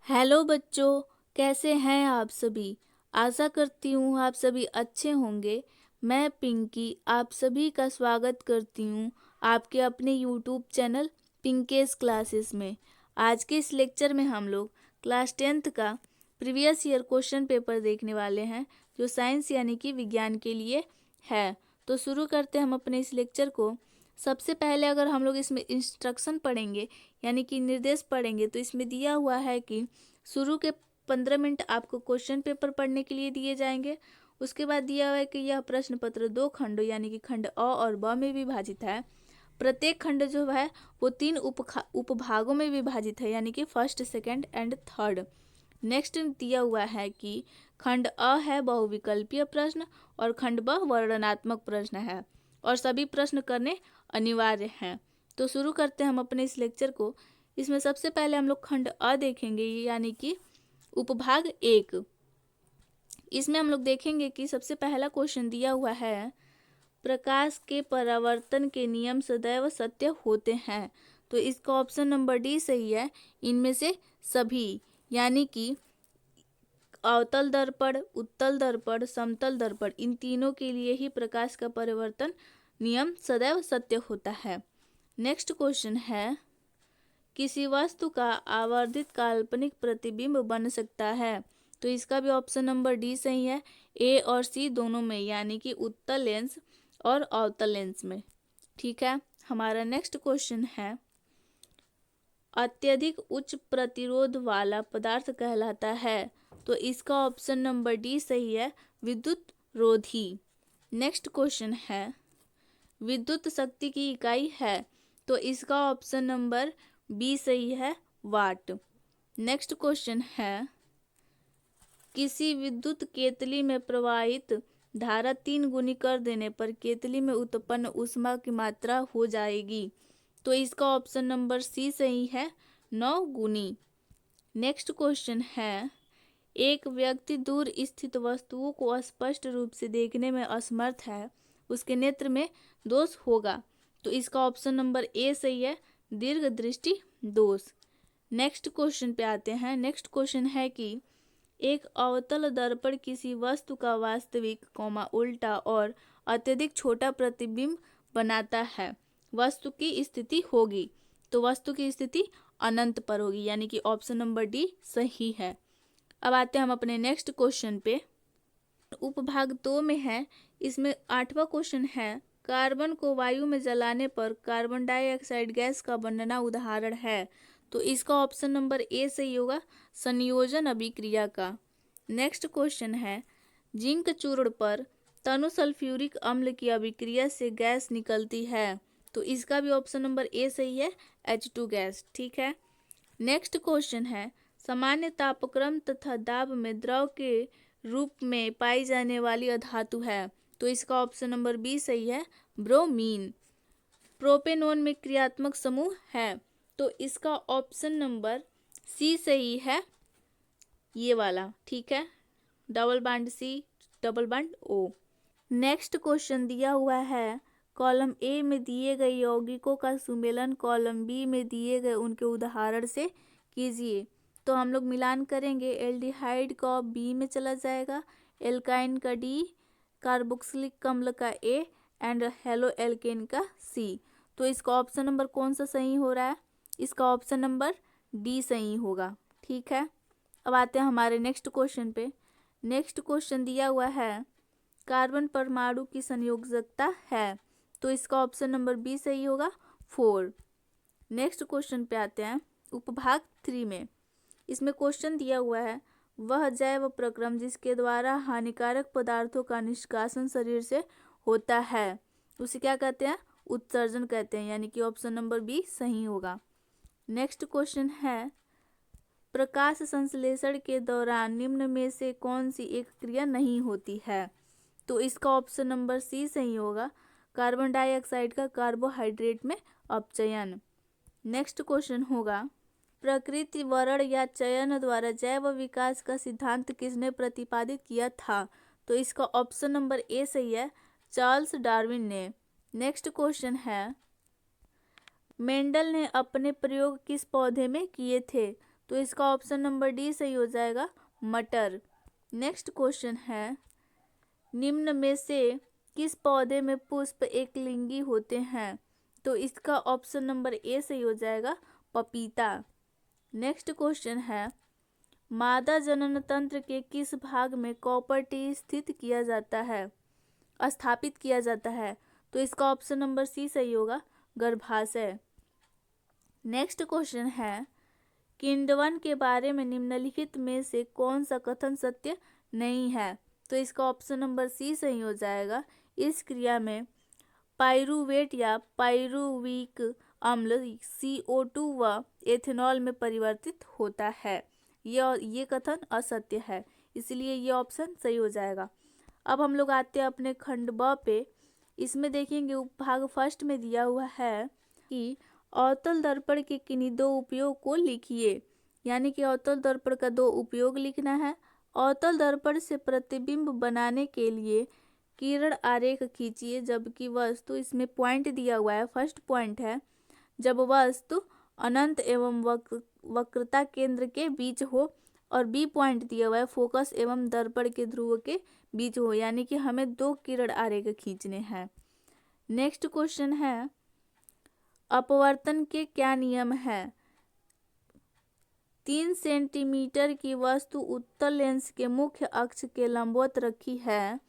Hello बच्चों, कैसे हैं आप सभी। आशा करती हूँ आप सभी अच्छे होंगे। मैं पिंकी आप सभी का स्वागत करती हूँ आपके अपने यूट्यूब चैनल पिंकेस क्लासेस में। आज के इस लेक्चर में हम लोग क्लास 10th का प्रीवियस ईयर क्वेश्चन पेपर देखने वाले हैं, जो साइंस यानी कि विज्ञान के लिए है। तो शुरू करते हैं हम अपने इस लेक्चर को। सबसे पहले अगर हम लोग इसमें इंस्ट्रक्शन पढ़ेंगे यानी कि निर्देश पढ़ेंगे, तो इसमें दिया हुआ है कि शुरू के 15 मिनट आपको क्वेश्चन पेपर पढ़ने के लिए दिए जाएंगे। उसके बाद दिया हुआ है कि यह प्रश्न पत्र 2 खंडों यानी कि खंड अ और ब में विभाजित है। प्रत्येक खंड जो है वो 3 उपभागों में विभाजित है, यानी कि first, second and third. Next दिया हुआ है कि खंड अ है बहुविकल्पीय प्रश्न और खंड ब वर्णनात्मक प्रश्न है और सभी प्रश्न करने अनिवार्य हैं। तो शुरू करते हैं हम अपने इस लेक्चर को। इसमें सबसे पहले हम लोग खंड अ देखेंगे, यानी कि उपभाग 1। इसमें हम लोग देखेंगे कि सबसे पहला क्वेश्चन दिया हुआ है, प्रकाश के परावर्तन के नियम सदैव सत्य होते हैं। तो इसका ऑप्शन नंबर डी सही है, इनमें से सभी, यानी कि अवतल दर्पण, उत्तल दर्पण, समतल दर्पण, इन तीनों के लिए ही प्रकाश का परावर्तन नियम सदैव सत्य होता है। नेक्स्ट क्वेश्चन है, किसी वस्तु का आवर्धित काल्पनिक प्रतिबिंब बन सकता है। तो इसका भी ऑप्शन नंबर डी सही है, ए और सी दोनों में, यानी कि उत्तल लेंस और अवतल लेंस में। ठीक है, हमारा नेक्स्ट क्वेश्चन है, अत्यधिक उच्च प्रतिरोध वाला पदार्थ कहलाता है। तो इसका ऑप्शन नंबर डी सही है, विद्युत रोधी। नेक्स्ट क्वेश्चन है, विद्युत शक्ति की इकाई है। तो इसका ऑप्शन नंबर बी सही है, वाट। नेक्स्ट क्वेश्चन है, किसी विद्युत केतली में प्रवाहित धारा 3 गुनी कर देने पर केतली में उत्पन्न ऊष्मा की मात्रा हो जाएगी। तो इसका ऑप्शन नंबर सी सही है, 9 गुनी। नेक्स्ट क्वेश्चन है, एक व्यक्ति दूर स्थित वस्तुओं को स्पष्ट रूप से देखने में असमर्थ है, उसके नेत्र में दोष होगा। तो इसका ऑप्शन नंबर ए सही है, दीर्घ दृष्टि दोष। नेक्स्ट क्वेश्चन पे आते हैं। नेक्स्ट क्वेश्चन है कि एक अवतल दर्पण किसी वस्तु का वास्तविक, उल्टा और अत्यधिक छोटा प्रतिबिंब बनाता है। वस्तु की स्थिति होगी, तो वस्तु की स्थिति अनंत पर होगी, यानी कि ऑप्शन नंबर डी सही है। अब आते हैं हम अपने नेक्स्ट क्वेश्चन पे। उपभाग 2 में है, इसमें 8वां क्वेश्चन है, कार्बन को वायु में जलाने पर कार्बन डाइऑक्साइड गैस का बनना उदाहरण है। तो इसका ऑप्शन नंबर ए सही होगा, संयोजन अभिक्रिया का। नेक्स्ट क्वेश्चन है, जिंक चूर्ण पर तनु सल्फ्यूरिक अम्ल की अभिक्रिया से गैस निकलती है। तो इसका भी ऑप्शन नंबर ए सही है, H2 गैस। ठीक है, नेक्स्ट क्वेश्चन है, सामान्य तापक्रम तथा दाब में द्रव के रूप में पाई जाने वाली अधातु है। तो इसका ऑप्शन नंबर बी सही है, ब्रोमीन। प्रोपेनॉन में क्रियात्मक समूह है। तो इसका ऑप्शन नंबर सी सही है, ये वाला। ठीक है, double bond C, double bond O. Next question दिया हुआ है, कॉलम ए में दिए गए यौगिकों का सुमेलन कॉलम बी में दिए गए उनके उदाहरण से कीजिए। तो हम लोग मिलान करेंगे, एल्डिहाइड का बी में चला जाएगा, एल्काइन का डी, कार्बोक्सिलिक अम्ल का ए एंड हेलो एल्केन का सी। तो इसका ऑप्शन नंबर कौन सा सही हो रहा है? इसका ऑप्शन नंबर डी सही होगा। ठीक है, अब आते हैं हमारे नेक्स्ट क्वेश्चन पे। नेक्स्ट क्वेश्चन दिया हुआ है, कार्बन परमाणु की संयोजकता है। तो इसका ऑप्शन नंबर बी सही होगा, 4। नेक्स्ट क्वेश्चन पे आते हैं, उपभाग 3 में। इसमें क्वेश्चन दिया हुआ है, वह जैव प्रक्रम जिसके द्वारा हानिकारक पदार्थों का निष्कासन शरीर से होता है, उसे क्या कहते हैं? उत्सर्जन कहते हैं, यानी कि ऑप्शन नंबर बी सही होगा। नेक्स्ट क्वेश्चन है, प्रकाश संश्लेषण के दौरान निम्न में से कौन सी एक क्रिया नहीं होती है? तो इसका ऑप्शन नंबर सी सही होगा, कार्बन डाइऑक्साइड का कार्बोहाइड्रेट में अपचयन। नेक्स्ट क्वेश्चन होगा, प्रकृति वर्ण या चयन द्वारा जैव विकास का सिद्धांत किसने प्रतिपादित किया था? तो इसका ऑप्शन नंबर ए सही है, चार्ल्स डार्विन ने। नेक्स्ट क्वेश्चन है, मेंडल ने अपने प्रयोग किस पौधे में किए थे? तो इसका ऑप्शन नंबर डी सही हो जाएगा, मटर। नेक्स्ट क्वेश्चन है, निम्न में से किस पौधे में पुष्प एक लिंगी होते हैं? तो इसका ऑप्शन नंबर ए सही हो जाएगा, पपीता। नेक्स्ट क्वेश्चन है, मादा जनन तंत्र के किस भाग में कॉपर टी स्थापित किया जाता है? तो इसका ऑप्शन नंबर सी सही होगा, गर्भाशय। नेक्स्ट क्वेश्चन है, किण्वन के बारे में निम्नलिखित में से कौन सा कथन सत्य नहीं है? तो इसका ऑप्शन नंबर सी सही हो जाएगा, इस क्रिया में पाइरूवेट या पाइरूविक अम्ल CO2 व एथेनॉल में परिवर्तित होता है। ये कथन असत्य है, इसलिए ये ऑप्शन सही हो जाएगा। अब हम लोग आते हैं अपने खंड ब पे। इसमें देखेंगे उपभाग फर्स्ट में दिया हुआ है कि अवतल दर्पण के किन्हीं दो उपयोग को लिखिए, यानी कि अवतल दर्पण का दो उपयोग लिखना है। अवतल दर्पण से प्रतिबिंब बनाने के लिए किरण आरेख खींचिए, जबकि वस्तु, इसमें पॉइंट दिया हुआ है, फर्स्ट पॉइंट है, जब वस्तु अनंत एवं वक्रता केंद्र के बीच हो, और बी पॉइंट दिया हुआ है, फोकस एवं दर्पण के ध्रुव के बीच हो, यानी कि हमें दो किरण आरेख खींचने हैं। नेक्स्ट क्वेश्चन है, अपवर्तन के क्या नियम है? 3 सेंटीमीटर की वस्तु उत्तल लेंस के मुख्य अक्ष के लंबवत रखी है।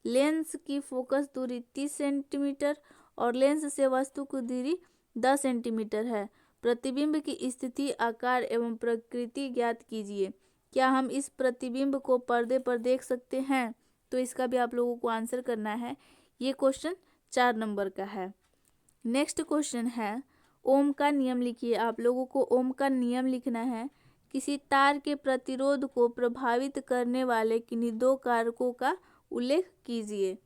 लेंस की फोकस दूरी 30 सेंटीमीटर और लेंस से वस्तु की दूरी 10 सेंटीमीटर है। प्रतिबिंब की स्थिति, आकार एवं प्रकृति ज्ञात कीजिए। क्या हम इस प्रतिबिंब को पर्दे पर देख सकते हैं? तो इसका भी आप लोगों को आंसर करना है। ये क्वेश्चन 4 नंबर का है। नेक्स्ट क्वेश्चन है, ओम का नियम लिखिए। आप लोगों को ओम का नियम लिखना है। किसी तार के प्रतिरोध को प्रभावित करने वाले किन्हीं दो कारकों का उल्लेख कीजिए।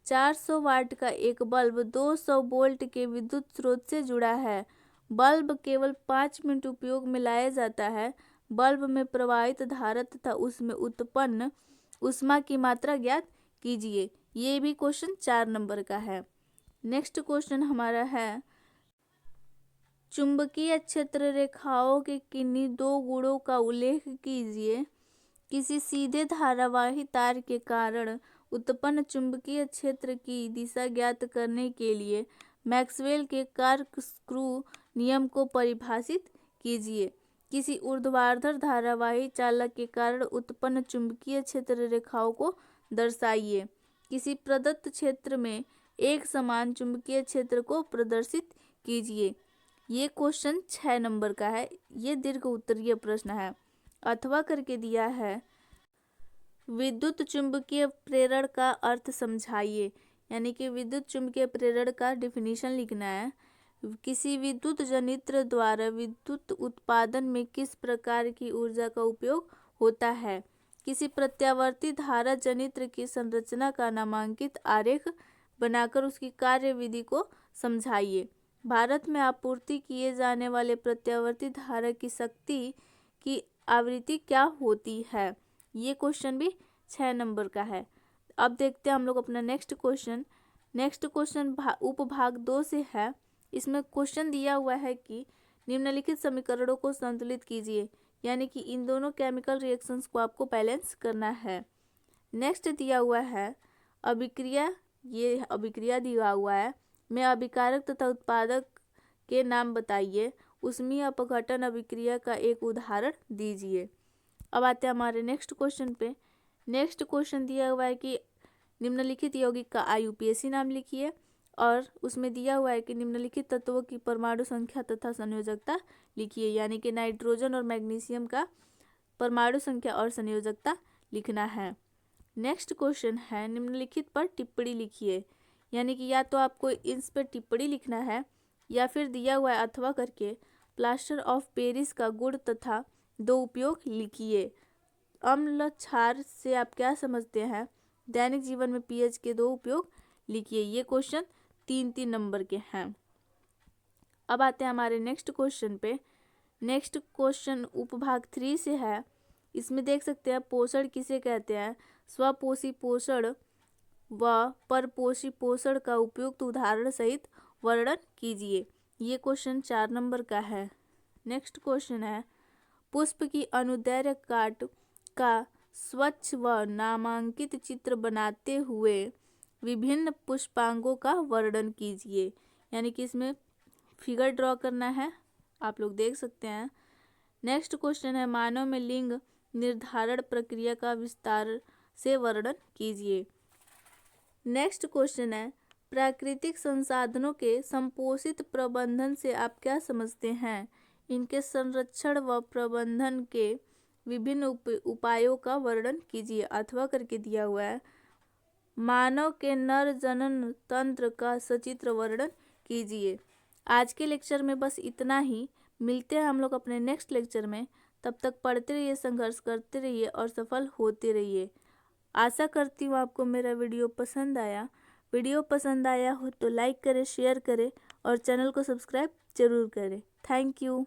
400 वाट का एक बल्ब 200 वोल्ट के विद्युत स्रोत से जुड़ा है। बल्ब केवल 5 मिनट उपयोग में लाया जाता है। बल्ब में प्रवाहित धारा तथा उसमें उत्पन्न ऊष्मा की मात्रा ज्ञात कीजिए। ये भी क्वेश्चन 4 नंबर का है। नेक्स्ट क्वेश्चन हमारा है, चुंबकीय क्षेत्र रेखाओं के किन्हीं दो गुणों का उल्लेख कीजिए। किसी सीधे धारावाही तार के कारण उत्पन्न चुंबकीय क्षेत्र की दिशा ज्ञात करने के लिए मैक्सवेल के कॉर्कस्क्रू नियम को परिभाषित कीजिए। किसी ऊर्ध्वाधर धारावाही चालक के कारण उत्पन्न चुंबकीय क्षेत्र रेखाओं को दर्शाइए। किसी प्रदत्त क्षेत्र में एक समान चुंबकीय क्षेत्र को प्रदर्शित कीजिए। ये क्वेश्चन 6 नंबर का है। ये दीर्घ उत्तरीय प्रश्न है। अथवा करके दिया है, विद्युत चुंबकीय प्रेरण का अर्थ समझाइए, यानी कि विद्युत चुंबकीय प्रेरण का डिफिनीशन लिखना है। किसी विद्युत जनित्र द्वारा विद्युत उत्पादन में किस प्रकार की ऊर्जा का उपयोग होता है? किसी प्रत्यावर्ती धारा जनित्र की संरचना का नामांकित आरेख बनाकर उसकी कार्यविधि को समझाइए। भारत में आपूर्ति किए जाने वाले प्रत्यावर्ती धारा की शक्ति की आवृत्ति क्या होती है? ये क्वेश्चन भी 6 नंबर का है। अब देखते हैं हम लोग अपना नेक्स्ट क्वेश्चन। नेक्स्ट क्वेश्चन उपभाग 2 से है। इसमें क्वेश्चन दिया हुआ है कि निम्नलिखित समीकरणों को संतुलित कीजिए, यानी कि इन दोनों केमिकल रिएक्शंस को आपको बैलेंस करना है। नेक्स्ट दिया हुआ है अभिक्रिया, ये अभिक्रिया दिया हुआ है, में अभिकारक तथा उत्पादक के नाम बताइए। ऊष्मीय अपघटन अभिक्रिया का एक उदाहरण दीजिए। अब आते हैं हमारे नेक्स्ट क्वेश्चन पे। नेक्स्ट क्वेश्चन दिया हुआ है कि निम्नलिखित यौगिक का IUPAC नाम लिखिए, और उसमें दिया हुआ है कि निम्नलिखित तत्वों की परमाणु संख्या तथा संयोजकता लिखिए, यानी कि नाइट्रोजन और मैग्नीशियम का परमाणु संख्या और संयोजकता लिखना है। नेक्स्ट क्वेश्चन है, निम्नलिखित पर टिप्पणी लिखिए, यानी कि या तो आपको इस पर टिप्पणी लिखना है या फिर दिया हुआ है अथवा करके प्लास्टर ऑफ पेरिस का गुण तथा दो उपयोग लिखिए। अम्ल क्षार से आप क्या समझते हैं? दैनिक जीवन में pH के दो उपयोग लिखिए। ये क्वेश्चन 3-3 नंबर के हैं। अब आते हैं हमारे नेक्स्ट क्वेश्चन पे। नेक्स्ट क्वेश्चन उपभाग 3 से है। इसमें देख सकते हैं पोषण किसे कहते हैं? स्वपोषी पोषण व परपोषी पोषण का उपयुक्त उदाहरण सहित वर्णन कीजिए। ये क्वेश्चन 4 नंबर का है। नेक्स्ट क्वेश्चन है, पुष्प की अनुदैर्घ्य काट का स्वच्छ व नामांकित चित्र बनाते हुए विभिन्न पुष्पांगों का वर्णन कीजिए। यानी कि इसमें फिगर ड्रॉ करना है, आप लोग देख सकते हैं। नेक्स्ट क्वेश्चन है मानव में लिंग निर्धारण प्रक्रिया का विस्तार से वर्णन कीजिए। नेक्स्ट क्वेश्चन है प्राकृतिक संसाधनों के संपोषित प्रबंधन से आप क्या समझते हैं? इनके संरक्षण व प्रबंधन के विभिन्न उपायों का वर्णन कीजिए। अथवा करके दिया हुआ है। मानव के नर जनन तंत्र का सचित्र वर्णन कीजिए। आज के लेक्चर में बस इतना ही। मिलते हैं हम लोग अपने नेक्स्ट लेक्चर में। तब तक पढ़ते रहिए, संघर्ष करते रहिए और सफल होते रहिए। आशा करती हूँ आपको मेरा वीडियो पसंद आया। वीडियो पसंद आया हो तो लाइक करें, शेयर करें और चैनल को सब्सक्राइब जरूर करें। Thank you.